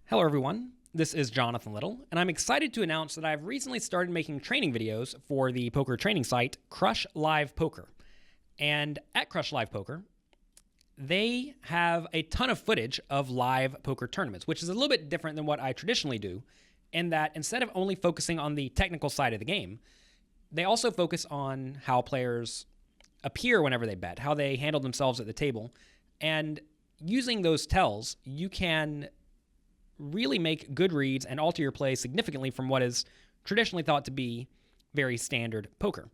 Hello everyone, this is Jonathan Little, and I'm excited to announce that I've recently started making training videos for the poker training site Crush Live Poker. And at Crush Live Poker, they have a ton of footage of live poker tournaments, which is a little bit different than what I traditionally do, in that instead of only focusing on the technical side of the game, they also focus on how players appear whenever they bet, how they handle themselves at the table, and using those tells, you can really make good reads and alter your play significantly from what is traditionally thought to be very standard poker.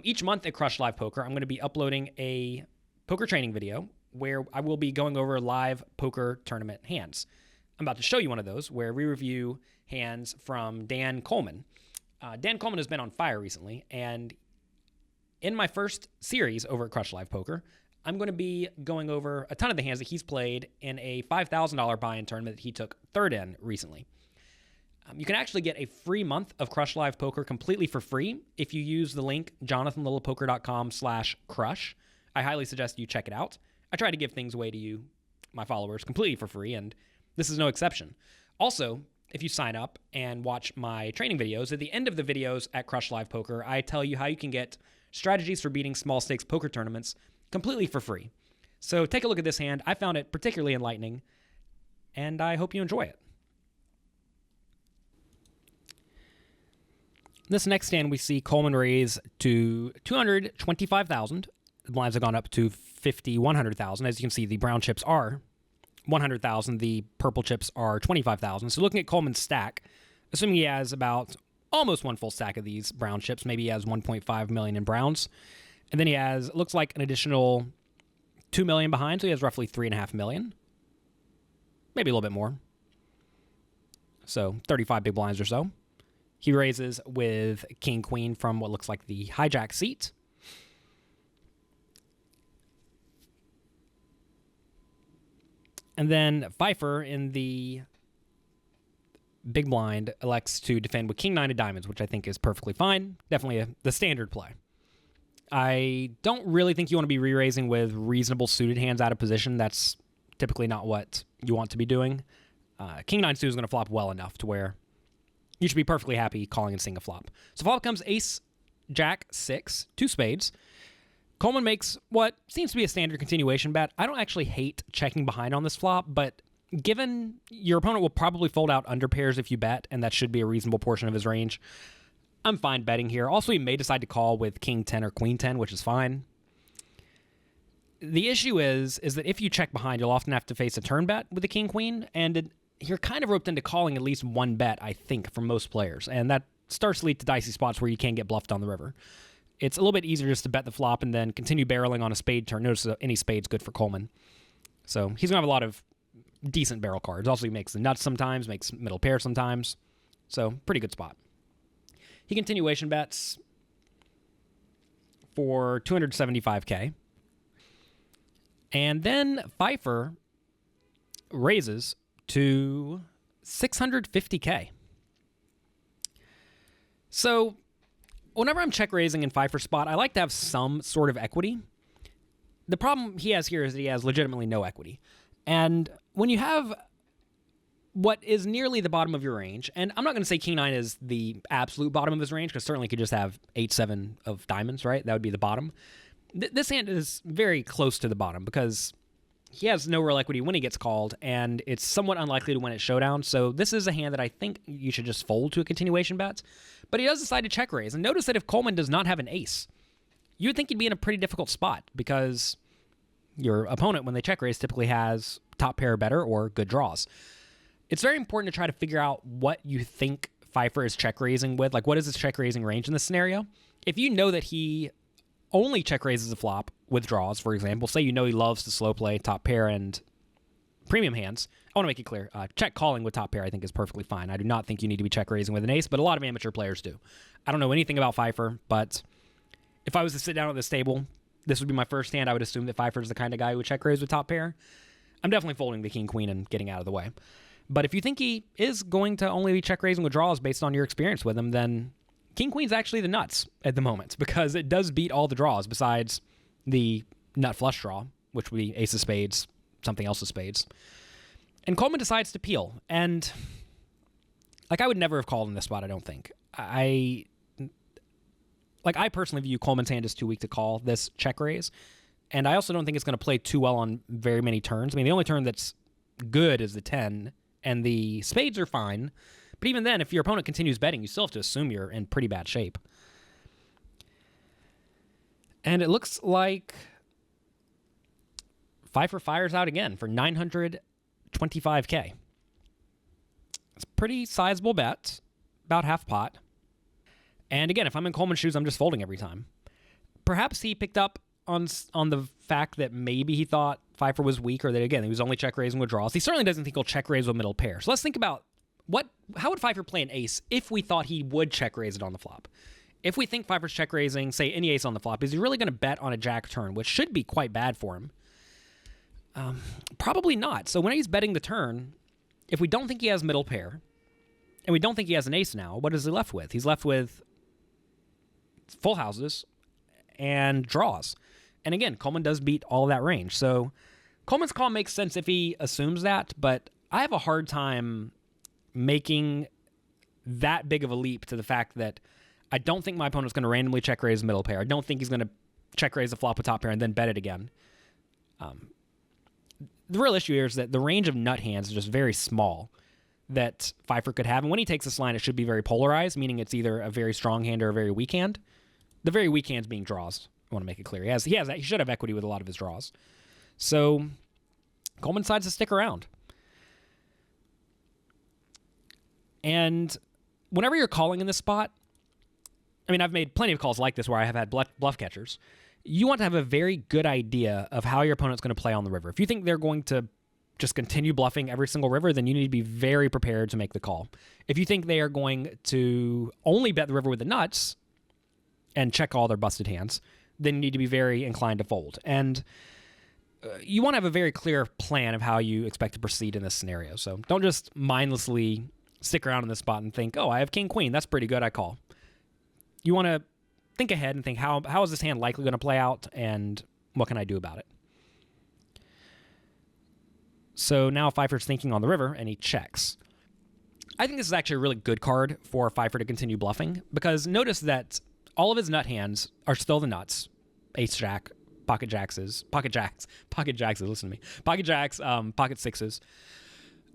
Each month at Crush Live Poker, I'm going to be uploading a poker training video where I will be going over live poker tournament hands. I'm about to show you one of those where we review hands from Dan Colman. Dan Colman has been on fire recently, and in my first series over at Crush Live Poker, I'm going to be going over a ton of the hands that he's played in a $5,000 buy-in tournament that he took third in recently. You can actually get a free month of Crush Live Poker completely for free if you use the link jonathanlittlepoker.com/crush. I highly suggest you check it out. I try to give things away to you, my followers, completely for free, and this is no exception. Also, if you sign up and watch my training videos, at the end of the videos at Crush Live Poker, I tell you how you can get strategies for beating small stakes poker tournaments completely for free. So take a look at this hand. I found it particularly enlightening, and I hope you enjoy it. This next hand, we see Colman raise to 225,000. The blinds have gone up to 100,000. As you can see, the brown chips are 100,000. The purple chips are 25,000. So looking at Colman's stack, assuming he has about almost one full stack of these brown chips, maybe he has 1.5 million in browns. And then he has, looks like an additional 2 million behind, so he has roughly 3.5 million. Maybe a little bit more. So 35 big blinds or so. He raises with King Queen from what looks like the hijack seat. And then Pfeiffer in the big blind elects to defend with King 9 of diamonds, which I think is perfectly fine. Definitely the standard play. I don't really think you want to be re-raising with reasonable suited hands out of position. That's typically not what you want to be doing. King 9 suited is going to flop well enough to where you should be perfectly happy calling and seeing a flop. So flop comes ace, jack, 6, 2 spades. Colman makes what seems to be a standard continuation bet. I don't actually hate checking behind on this flop, but given your opponent will probably fold out under pairs if you bet, and that should be a reasonable portion of his range, I'm fine betting here. Also, he may decide to call with King 10 or Queen 10, which is fine. The issue is that if you check behind, you'll often have to face a turn bet with the King Queen, and you're kind of roped into calling at least one bet, I think, for most players, and that starts to lead to dicey spots where you can get bluffed on the river. It's a little bit easier just to bet the flop and then continue barreling on a spade turn. Notice any spade's good for Colman. So he's going to have a lot of decent barrel cards. Also, he makes the nuts sometimes, makes middle pair sometimes. So pretty good spot. He continuation bets for 275K. And then Pfeiffer raises to 650K. So whenever I'm check raising in Pfeiffer's spot, I like to have some sort of equity. The problem he has here is that he has legitimately no equity. And when you have what is nearly the bottom of your range, and I'm not going to say King 9 is the absolute bottom of his range, because certainly could just have 8-7 of diamonds, right? That would be the bottom. This hand is very close to the bottom because he has no real equity when he gets called, and it's somewhat unlikely to win at showdown. So this is a hand that I think you should just fold to a continuation bet. But he does decide to check raise. And notice that if Colman does not have an ace, you would think he'd be in a pretty difficult spot because your opponent, when they check raise, typically has top pair better or good draws. It's very important to try to figure out what you think Pfeiffer is check raising with. Like, what is his check raising range in this scenario? If you know that he only check raises a flop with draws, for example, say you know he loves to slow play top pair and premium hands, I want to make it clear, check calling with top pair I think is perfectly fine. I do not think you need to be check raising with an ace, but a lot of amateur players do. I don't know anything about Pfeiffer, but if I was to sit down at this table, this would be my first hand. I would assume that Pfeiffer is the kind of guy who would check raise with top pair. I'm definitely folding the King Queen and getting out of the way. But if you think he is going to only be check raising with draws based on your experience with him, then King Queen's actually the nuts at the moment because it does beat all the draws besides the nut flush draw, which would be ace of spades, something else of spades. And Colman decides to peel. And I would never have called in this spot, I don't think. I personally view Colman's hand as too weak to call this check raise. And I also don't think it's going to play too well on very many turns. I mean, the only turn that's good is the 10, and the spades are fine. But even then, if your opponent continues betting, you still have to assume you're in pretty bad shape. And it looks like Pfeiffer fires out again for $925K. It's a pretty sizable bet, about half pot. And again, if I'm in Colman's shoes, I'm just folding every time. Perhaps he picked up on the fact that maybe he thought Pfeiffer was weak, or that, again, he was only check raising with draws. He certainly doesn't think he'll check raise with middle pair. So let's think about how would Pfeiffer play an ace if we thought he would check raise it on the flop? If we think Pfeiffer's check raising, say, any ace on the flop, is he really going to bet on a jack turn, which should be quite bad for him? Probably not. So when he's betting the turn, if we don't think he has middle pair, and we don't think he has an ace now, what is he left with? He's left with full houses and draws. And again, Colman does beat all of that range. So Colman's call makes sense if he assumes that, but I have a hard time making that big of a leap to the fact that I don't think my opponent's going to randomly check raise middle pair. I don't think he's going to check raise the flop with top pair and then bet it again. The real issue here is that the range of nut hands is just very small that Pfeiffer could have. And when he takes this line, it should be very polarized, meaning it's either a very strong hand or a very weak hand. The very weak hands being draws. I want to make it clear. He should have equity with a lot of his draws. So Colman decides to stick around. And whenever you're calling in this spot, I mean, I've made plenty of calls like this where I have had bluff catchers. You want to have a very good idea of how your opponent's going to play on the river. If you think they're going to just continue bluffing every single river, then you need to be very prepared to make the call. If you think they are going to only bet the river with the nuts and check all their busted hands, then you need to be very inclined to fold. And you want to have a very clear plan of how you expect to proceed in this scenario. So don't just mindlessly stick around in this spot and think, oh, I have king, queen. That's pretty good. I call. You want to think ahead and think, how is this hand likely going to play out, and what can I do about it? So now Pfeiffer's thinking on the river, and he checks. I think this is actually a really good card for Pfeiffer to continue bluffing, because notice that all of his nut hands are still the nuts. Ace jack, pocket jacks, listen to me. Pocket jacks, pocket sixes.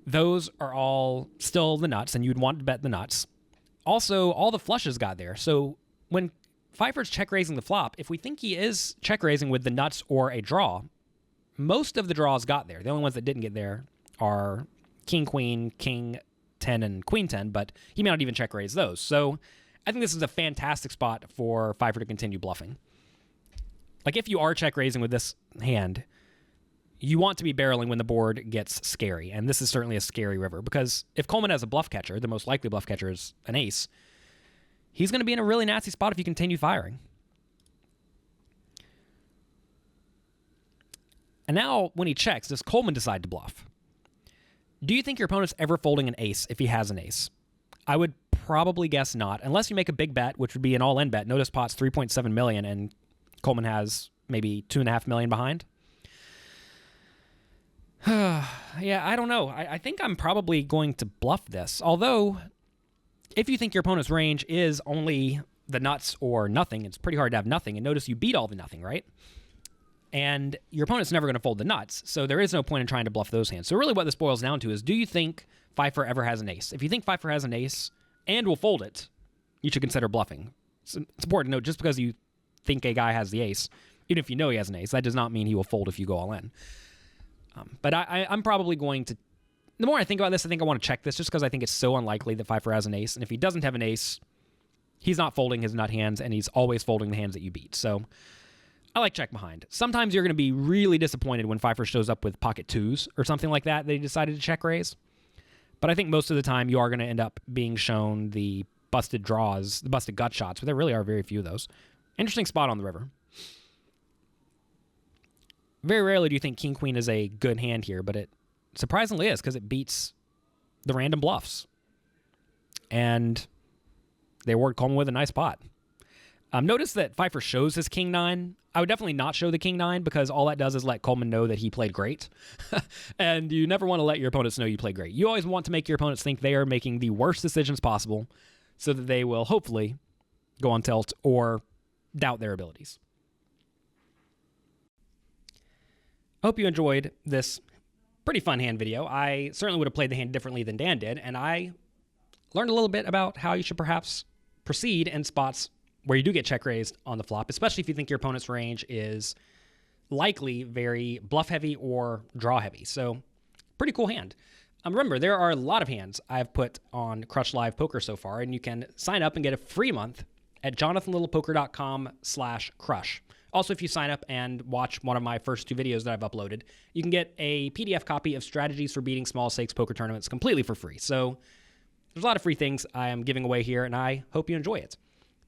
Those are all still the nuts, and you'd want to bet the nuts. Also, all the flushes got there. So when Pfeiffer's check raising the flop, if we think he is check raising with the nuts or a draw, most of the draws got there. The only ones that didn't get there are king, queen, king 10, and queen 10, but he may not even check raise those. So I think this is a fantastic spot for Pfeiffer to continue bluffing. Like, if you are check raising with this hand, you want to be barreling when the board gets scary, and this is certainly a scary river, because if Colman has a bluff catcher, the most likely bluff catcher is an ace, he's going to be in a really nasty spot if you continue firing. And now, when he checks, does Colman decide to bluff? Do you think your opponent's ever folding an ace if he has an ace? I would probably guess not, unless you make a big bet, which would be an all-in bet. Notice pot's $3.7 million, and Colman has maybe $2.5 million behind. Yeah, I don't know. I think I'm probably going to bluff this. Although, if you think your opponent's range is only the nuts or nothing, it's pretty hard to have nothing. And notice you beat all the nothing, right? And your opponent's never going to fold the nuts, so there is no point in trying to bluff those hands. So really what this boils down to is, do you think Pfeiffer ever has an ace? If you think Pfeiffer has an ace and will fold it, you should consider bluffing. It's important to note, just because you think a guy has the ace, even if you know he has an ace, that does not mean he will fold if you go all in. But I'm probably going to... The more I think about this, I think I want to check this, just because I think it's so unlikely that Pfeiffer has an ace. And if he doesn't have an ace, he's not folding his nut hands, and he's always folding the hands that you beat. So I like check behind. Sometimes you're going to be really disappointed when Pfeiffer shows up with pocket twos or something like that he decided to check raise. But I think most of the time you are going to end up being shown the busted draws, the busted gut shots, but there really are very few of those. Interesting spot on the river. Very rarely do you think king queen is a good hand here, but it surprisingly is, because it beats the random bluffs. And they award Colman with a nice pot. Notice that Pfeiffer shows his king nine. I would definitely not show the king nine because all that does is let Colman know that he played great. And you never want to let your opponents know you played great. You always want to make your opponents think they are making the worst decisions possible so that they will hopefully go on tilt or doubt their abilities. I hope you enjoyed this pretty fun hand video. I certainly would have played the hand differently than Dan did, and I learned a little bit about how you should perhaps proceed in spots where you do get check raised on the flop, especially if you think your opponent's range is likely very bluff heavy or draw heavy. So pretty cool hand. Remember, there are a lot of hands I've put on Crush Live Poker so far, and you can sign up and get a free month at jonathanlittlepoker.com/crush. Also, if you sign up and watch one of my first 2 videos that I've uploaded, you can get a PDF copy of Strategies for Beating Small Stakes Poker Tournaments completely for free. So there's a lot of free things I am giving away here, and I hope you enjoy it.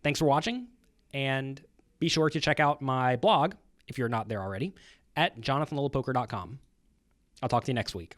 Thanks for watching, and be sure to check out my blog, if you're not there already, at jonathanlittlepoker.com. I'll talk to you next week.